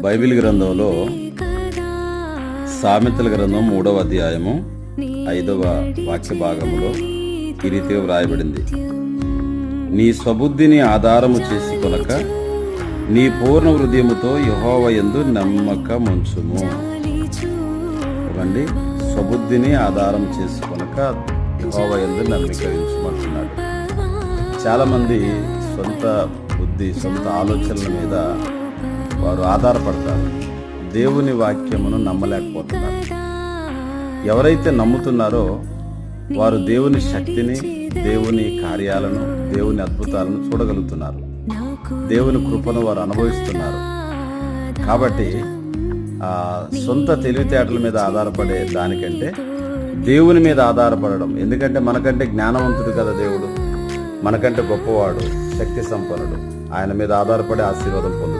Bible గ్రంథంలో సామెతల గ్రంథం 3వ అధ్యాయము 5వ వాక్య భాగములో ఈ రీతిగా వ్రాయబడింది. నీ స్వబుద్ధిని ఆధారము చేసుకొనక నీ పూర్ణ హృదయముతో యెహోవా యందు నమ్మకముంచుము. ఇవ్వండి, స్వబుద్ధిని ఆధారం చేసుకొనక యెహోవా యందు నమ్మకముంచుమంటున్నాడు. చాలామంది సొంత బుద్ధి, సొంత ఆలోచనల మీద వారు ఆధారపడతారు. దేవుని వాక్యమును నమ్మలేకపోతున్నారు. ఎవరైతే నమ్ముతున్నారో వారు దేవుని శక్తిని, దేవుని కార్యాలను, దేవుని అద్భుతాలను చూడగలుగుతున్నారు. దేవుని కృపను వారు అనుభవిస్తున్నారు. కాబట్టి సొంత తెలివితేటల మీద ఆధారపడే దానికంటే దేవుని మీద ఆధారపడడం, ఎందుకంటే మనకంటే జ్ఞానవంతుడు కదా దేవుడు, మనకంటే గొప్పవాడు, శక్తి సంపన్నుడు. ఆయన మీద ఆధారపడి ఆశీర్వాదం పొందుతారు.